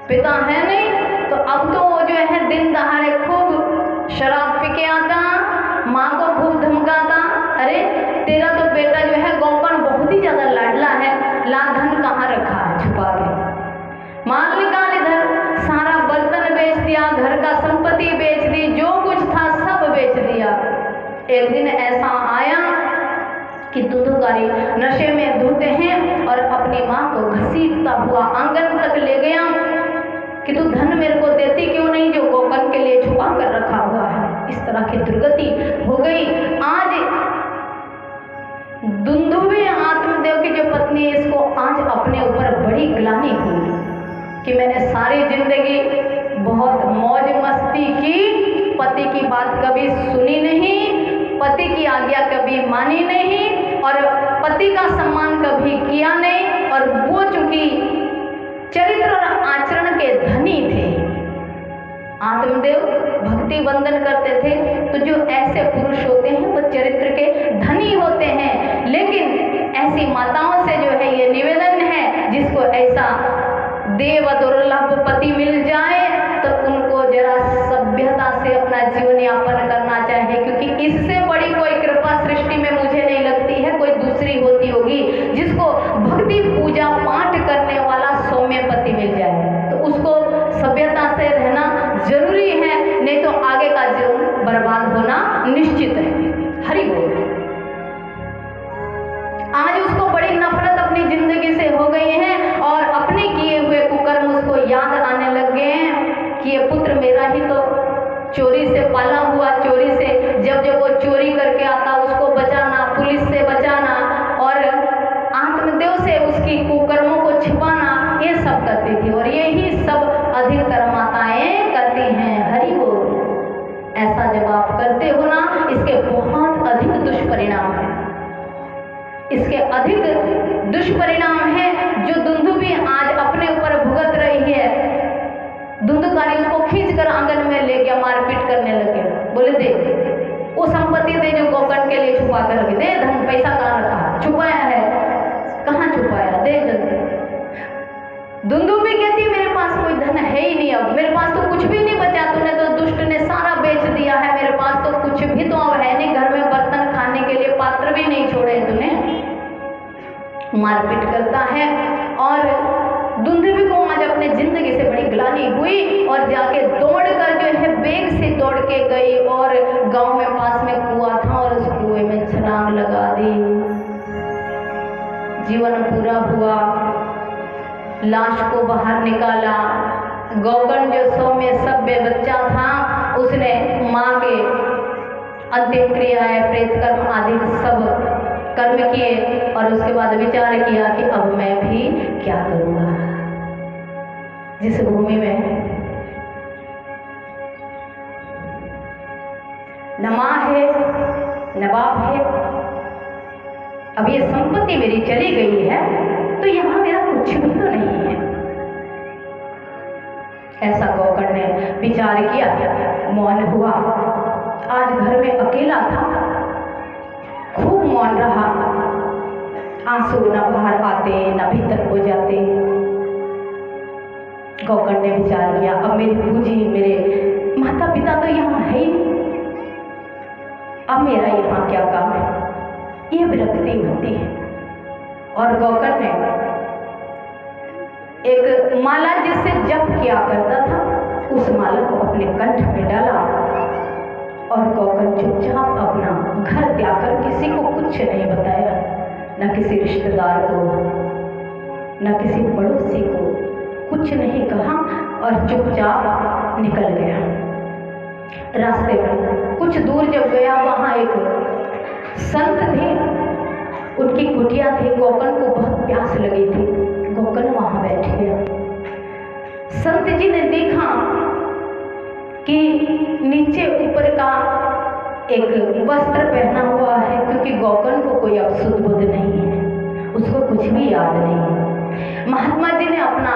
Speaker 1: पिता है नहीं तो अब तो वो जो है दिन दहाड़े खूब शराब पी के आता, माँ को खूब धमकाता। अरे तेरा तो बेटा जो है गोकर्ण बहुत ही ज्यादा लाडला है, ला धन कहाँ रखा है छुपा के, माल निकाल इधर, सारा बर्तन बेच दिया, घर का संपत्ति बेच दी, जो कुछ था सब बेच दिया। एक दिन ऐसा आया कि धुंधुकारी नशे में धुते हैं और अपनी माँ को घसीटता हुआ आंगन तक ले गया कि तू धन मेरे को देती क्यों नहीं जो गोकर्ण के लिए छुपा कर रखा हुआ है। इस तरह तरह की दुर्गति हो गई। आज दुंदुभी आत्मदेव की जो पत्नी है, इसको आज अपने ऊपर बड़ी ग्लानि हुई कि मैंने सारी जिंदगी बहुत मौज मस्ती की, पति की बात कभी सुनी नहीं, पति की आज्ञा कभी मानी नहीं और पति का सम्मान कभी किया नहीं। और वो चूंकि चरित्र और आचरण के धनी थे, आत्मदेव भक्ति वंदन करते थे, तो जो ऐसे पुरुष होते हैं वो चरित्र के धनी होते हैं। लेकिन ऐसी माताओं से जो है ये निवेदन है, जिसको ऐसा देव दुर्लभ पति मिल जाए तो उनको जरा सभ्यता से अपना जीवन यापन करना चाहिए, क्योंकि इससे बड़ी कोई कृपा सृष्टि में मुझे नहीं लगती है कोई दूसरी होती होगी, जिसको भक्ति पूजा पाठ करने वाला सौम्य पति मिल जाए। तो उसको सभ्यता से रहना जरूरी है, नहीं तो आगे का जीवन बर्बाद होना निश्चित है। हरि बोल। आज उसको बड़ी नफरत अपनी जिंदगी से हो गई है और अपने किए हुए कुकर्म उसको याद आने लग गए हैं कि ये पुत्र मेरा ही तो चोरी से पाला हुआ, चोरी से जब वो चोरी करके आता उसको बचाना, पुलिस से बचाना और आत्मदेव से उसकी कुकर्मों को छिपाना, ये सब करती थी और यही सब अधिकतर माताएं करती हैं। हरि बोल। ऐसा जब आप करते हो ना, इसके बहुत अधिक दुष्परिणाम है, इसके अधिक दुष्परिणाम है जो दुंदुभी आज अपने ऊपर भुगत रही है। धुंधकारी उसको खींचकर आंगन में ले गया, मारपीट करने लगे। बोले दे वो संपत्ति दे जो गोकर्ण के लिए छुपा कर रखी, दे धन पैसा कहाँ रखा, छुपाया है, कहाँ छुपाया, दे जल्दी। धुंधुभी कहती मेरे पास कोई धन है ही नहीं, अब मेरे पास तो कुछ भी नहीं बचा, तूने तो दुष्ट ने सारा बेच दिया है, मेरे पास तो कुछ भी तो अब है नहीं, घर में बर्तन खाने के लिए पात्र भी नहीं छोड़े तूने। मारपीट करता है और धुंधुभी को आज अपने जिंदगी से बड़ी ग्लानि हुई और जाके दौड़कर जो है बेग से दौड़ के गई और गांव में पास में कुआं था और उस कुएं में छलांग लगा दी। जीवन पूरा हुआ, लाश को बाहर निकाला। गोकर्ण जो सौम्य सभ्य बच्चा था, उसने माँ के अंतिम क्रियाएं, प्रेत कर्म आदि सब कर्म किए और उसके बाद विचार किया कि अब मैं भी क्या करूँगा। जिस भूमि में न माँ है न बाप है, अब ये संपत्ति मेरी चली गई है तो यहाँ मेरा कुछ भी तो नहीं है। ऐसा गोकर्ण ने विचार किया, मौन हुआ। आज घर में अकेला था, खूब मौन रहा, आंसू न बाहर आते न भीतर हो जाते। गोकर्ण ने विचार किया, अब मेरी पूजी, मेरे माता पिता तो यहाँ है ही नहीं, अब मेरा यहाँ क्या काम है। ये विरक्ति होती है और गोकर्ण ने एक माला जिससे जप किया करता था, उस माला को अपने कंठ में डाला और गोकर्ण चुपचाप अपना घर त्याग कर किसी को कुछ नहीं बताया, न किसी रिश्तेदार को न किसी पड़ोसी को कुछ नहीं कहा और चुपचाप निकल गया। रास्ते में कुछ दूर जब गया, वहाँ एक संत थे, उनकी कुटिया थी। गोकर्ण को बहुत प्यास लगी थी, गोकर्ण वहाँ बैठ गया। संत जी ने देखा कि नीचे ऊपर का एक वस्त्र पहना हुआ है, क्योंकि गोकर्ण को कोई अब सुध बुध नहीं है, उसको कुछ भी याद नहीं है। महात्मा जी ने अपना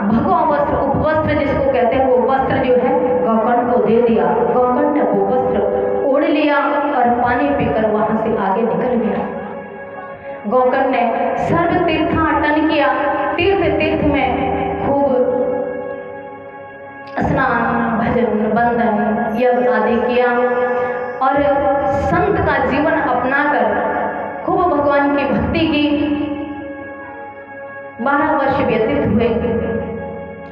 Speaker 1: भगवा वस्त्र, उपवस्त्र जिसको कहते हैं, वो वस्त्र जो है गोकर्ण को दे दिया। गोकर्ण ने वो वस्त्र ओढ़ लिया और पानी पीकर वहां से आगे निकल गया। गोकर्ण ने सर्व तीर्थाटन किया, तीर्थ में खूब स्नान, भजन, बंदन, यज्ञ आदि किया और संत का जीवन अपनाकर खूब भगवान की भक्ति की। 12 वर्ष व्यतीत हुए।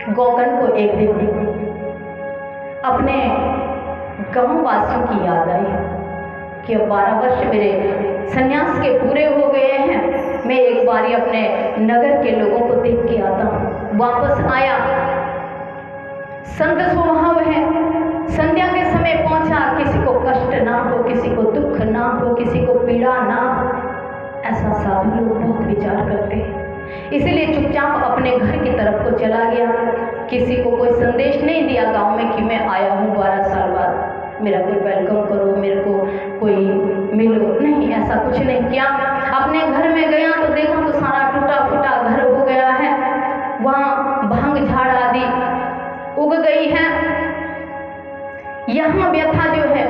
Speaker 1: गोकर्ण को एक दिन अपने गांव वासियों की याद आई कि अब 12 वर्ष मेरे संन्यास के पूरे हो गए हैं, मैं एक बारी अपने नगर के लोगों को देख के आता हूँ। वापस आया, संत स्वभाव है, संध्या के समय पहुंचा, किसी को कष्ट ना हो, किसी को दुख ना हो, किसी को पीड़ा ना हो, ऐसा साधु लोग बहुत विचार करते हैं। इसलिए चुपचाप अपने घर की तरफ को चला गया। किसी को कोई संदेश नहीं दिया गांव में कि मैं आया हूँ 12 साल बाद, मेरा कोई वेलकम करो, मेरे को कोई मिलो, नहीं, ऐसा कुछ नहीं किया। अपने घर में गया तो देखा तो सारा टूटा फूटा घर हो गया है, वहाँ भांग झाड़ आदि उग गई है। यहाँ व्यथा जो है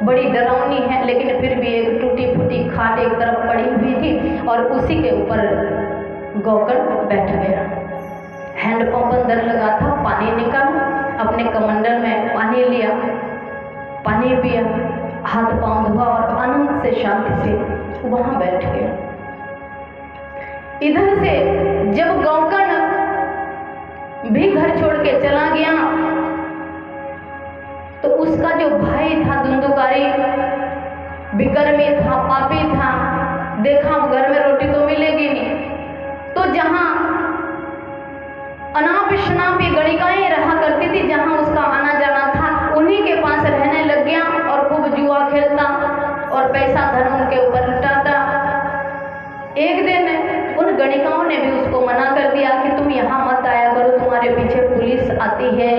Speaker 1: बड़ी डरावनी है, लेकिन फिर भी एक टूटी फूटी खाट एक तरफ पड़ी हुई थी और उसी के ऊपर गौकर्ण बैठ गया। हैंडपंप अंदर लगा था, पानी निकाला, अपने कमंडल में पानी लिया, पानी पिया, हाथ पांव धोआ और आनंद से शांति से वहां बैठ गया। इधर से जब गौकर्ण भी घर छोड़ के चला गया तो उसका जो भाई था धुंधुकारी, विकर्मी था, पापी था, देखा घर में रोटी तो मिलेगी नहीं, तो जहां अनाप शनाप ये गणिकाएं रहा करती थी, जहां उसका आना जाना था, उन्हीं के पास रहने लग गया और खूब जुआ खेलता और पैसा धन उनके ऊपर लुटाता। एक दिन उन गणिकाओं ने भी उसको मना कर दिया कि तुम यहाँ मत आया करो, तुम्हारे पीछे पुलिस आती है,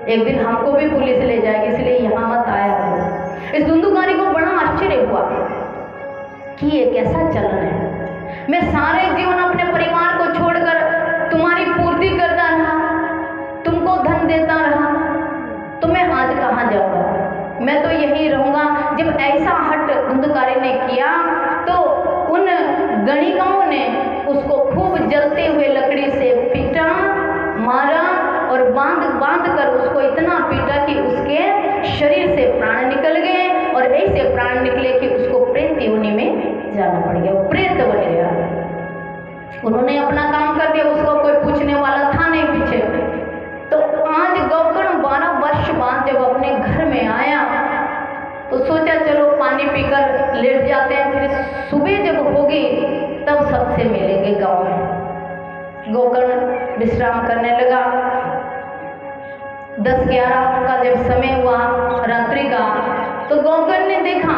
Speaker 1: एक दिन हमको भी पुलिस ले जाएगी, इसलिए यहाँ मत आया करो। इस धुंधुकारी को बड़ा आश्चर्य हुआ कि ये कैसा चलन है, मैं सारे जीवन अपने परिवार को छोड़कर तुम्हारी पूर्ति करता रहा, तुमको धन देता रहा, तो मैं आज कहाँ जाऊँगा, मैं तो यहीं रहूँगा। जब ऐसा हट धुंधुकारी ने किया तो उन गणिकाओं ने उसको खूब जलते हुए लकड़ी से पीटा, मारा और बांध कर उसको इतना पीटा कि उसके शरीर से प्राण निकल गए और ऐसे प्राण निकले कि उसको प्रेत योनि में जाना पड़ गया, प्रेत बन गया। उन्होंने अपना काम कर दिया, उसको कोई पूछने वाला था नहीं पीछे। तो आज गौकर्ण 12 वर्ष बाद जब अपने घर में आया तो सोचा चलो पानी पीकर लेट जाते हैं, फिर सुबह जब होगी तब सबसे मिलेंगे गांव में। गौकर्ण विश्राम करने लगा। 10-11 का जब समय हुआ रात्रि का, तो गौकर्ण ने देखा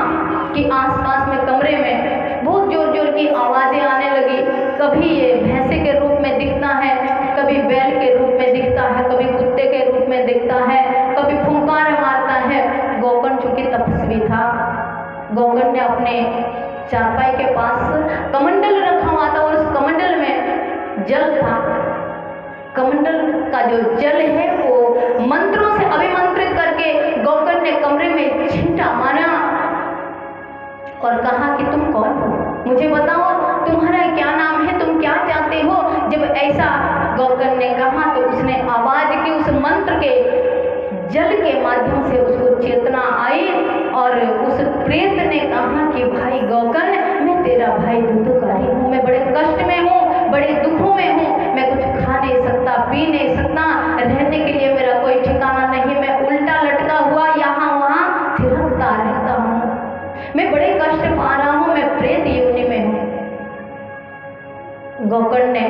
Speaker 1: कि आसपास में कमरे में बहुत जोर जोर की आवाजें आने लगी। कभी ये भैंसे के रूप में दिखता है, कभी बैल के रूप में दिखता है, कभी कुत्ते के रूप में दिखता है, कभी फुंकार मारता है। गौकर्ण चूंकि तपस्वी था, गौकर्ण ने अपने चारपाई के पास कमंडल रखा हुआ था और उस कमंडल में जल था। कमंडल का जो जल है वो मंत्रों से अभिमंत्रित करके गौकर्ण ने कमरे में छींटा मारा और कहा कि तुम कौन हो, मुझे बताओ, तुम्हारा क्या नाम है, तुम क्या चाहते हो। जब ऐसा गौकर्ण ने कहा तो उसने आवाज की, उस मंत्र के जल के माध्यम से उसको चेतना आई और उस प्रेत ने कहा कि भाई गौकर्ण, मैं तेरा भाई धुंधुकारी हूँ, मैं बड़े कष्ट में हूँ, बड़े दुखों में हूँ, मैं कुछ खा नहीं सकता, पी नहीं सकता, रहने के लिए मेरा कोई ठिकाना नहीं, मैं उल्टा लटका हुआ यहाँ वहाँ थिरकता रहता हूँ, मैं बड़े कष्ट पा रहा हूँ, मैं प्रेत योनि में हूँ। गौकर्ण ने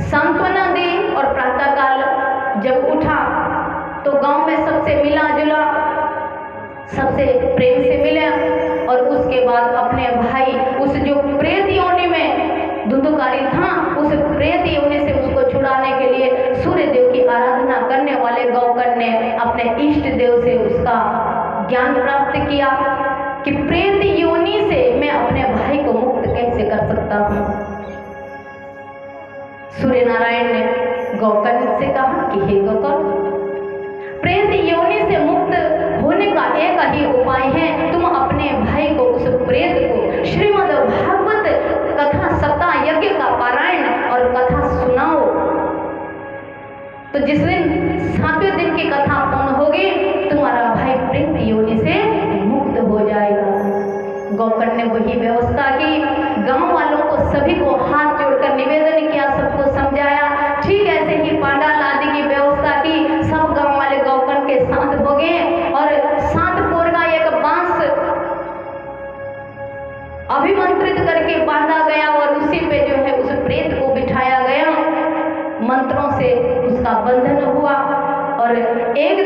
Speaker 1: सांत्वना दी और प्रातःकाल जब उठा तो गांव में सबसे मिला जुला, सबसे प्रेम से मिला और उसके बाद अपने भाई उस जो प्रेत योनि में धुंधुकारी था, उस प्रेत योनि से उसको छुड़ाने के लिए सूर्य देव की आराधना करने वाले गौकर्ण ने अपने इष्ट देव से उसका ज्ञान प्राप्त किया कि प्रेत योनि से मैं अपने भाई को मुक्त कैसे कर सकता हूँ। सूर्य नारायण ने गौकर्ण से कहा कि हे गौकर्ण, प्रेत योनि से मुक्त होने का एक ही उपाय है, तुम अपने भाई को, उस प्रेत को श्रीमद् भागवत कथा सप्ताह यज्ञ का पारायण और कथा सुनाओ। तो जिस दिन 7वें दिन की कथा पूर्ण होगी तुम्हारा भाई प्रेत योनि से मुक्त हो जाएगा। गौकर्ण ने वही व्यवस्था की, गांव वालों को सभी को हाथ जोड़कर निवेदन किया, सबको समझाया, ठीक ऐसे ही पांडाल आदि की व्यवस्था की। सब गांव वाले गौकर्ण के साथ हो गए और 7 पोर का एक बांस अभिमंत्रित करके बांधा गया और उसी पे जो है उस प्रेत को बिठाया गया। मंत्रों से उसका बंधन हुआ और एक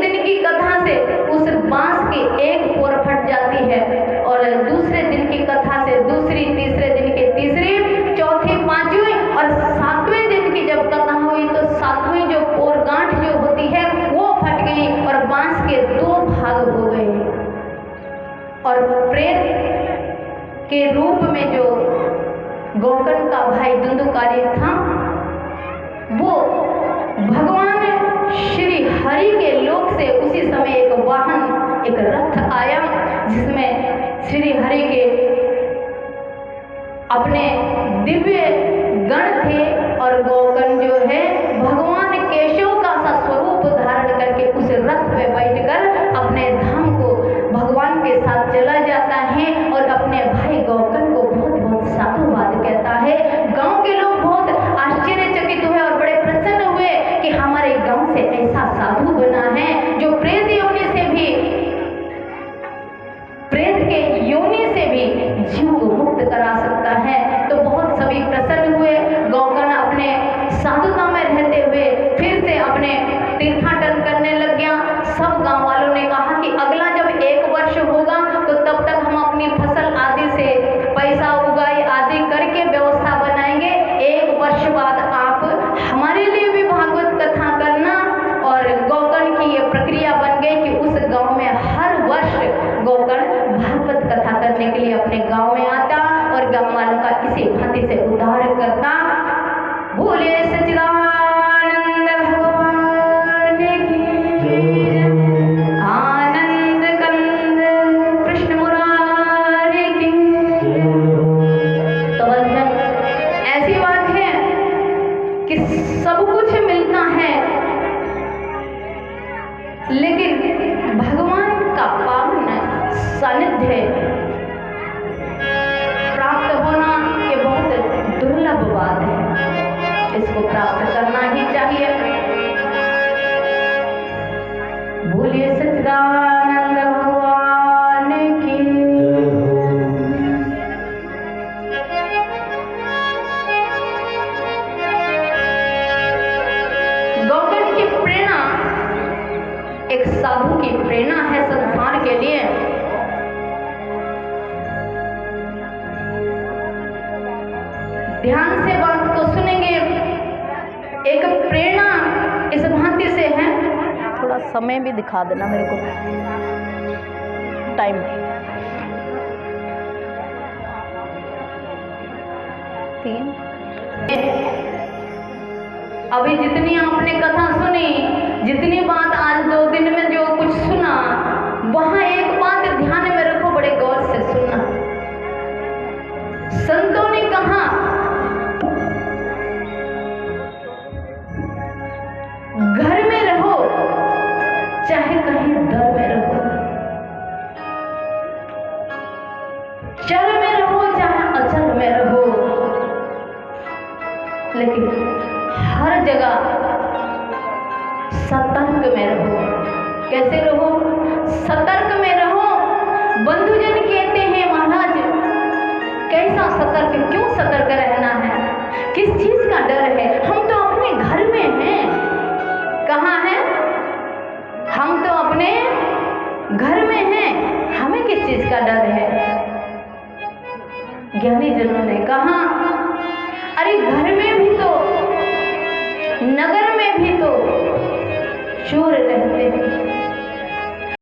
Speaker 1: अपने दिव्य गण थे और गौकर्ण जो है भगवान केशव का सा स्वरूप धारण करके उस रथ पे बैठकर अपने धाम को भगवान के साथ चला जाता है और अपने भाई गौकर्ण को बहुत बहुत साधुवाद कहता है। गांव के लोग बहुत आश्चर्यचकित हुए और बड़े प्रसन्न हुए कि हमारे गांव से ऐसा साधु बना है जो प्रेत के योनि से भी जीव को मुक्त करा सकता है। तो बहुत सभी प्रसन्न हुए। गौकर्ण अपने साधुता में रहते हुए फिर से अपने तीर्थाटन करने लग गया। सब गांव वालों ने कहा कि अगला जब 1 वर्ष होगा तो तब तक हम अपनी फसल आदि से पैसा उगाई आदि करके व्यवस्था बनाएंगे। 1 वर्ष बाद आप हमारे लिए भी भागवत कथा करना। और गौकर्ण की ये प्रक्रिया बन गई कि उस गांव में हर वर्ष गौकर्ण भागवत कथा करने के लिए अपने गांव में आता और गांव वालों का इसी भांति से उद्धार करता। बोले सच्चिदानंद भगवान की आनंद कंद कृष्ण मुरारी की। तो ऐसी बात है कि सब कुछ मिलता है लेकिन भगवान का पावन सानिध्य प्राप्त होना ये बहुत दुर्लभ बात है। इसको प्राप्त करना ही चाहिए। बोलिए सच्चिदानंद भगवान की। गौकर्ण की प्रेरणा एक साधु की प्रेरणा है संसार के लिए। ध्यान से बात को सुनेंगे। एक प्रेरणा इस भांति से है। थोड़ा समय भी दिखा देना मेरे को, टाइम 3। अभी जितनी आपने कथा सुनी, जितनी बात आज 2 दिन में जो कुछ सुना, वहां एक बात ध्यान में रखो, बड़े गौर से सुनना। संतों ने कहा घर में रहो चाहे कहीं दर में रहो, चल में रहो चाहे अचल में रहो, लेकिन हर जगह सतर्क में रहो। कैसे रहो? सतर्क में रहो। बंधुजन कहते हैं महाराज कैसा सतर्क, क्यों सतर्क रहना है, किस चीज का डर है? हम तो अपने घर में हैं। कहाँ हैं? हम तो अपने घर में हैं, हमें किस चीज का डर है? ज्ञानी जनों ने कहा अरे घर में भी तो, नगर में भी तो चोर रहते हैं,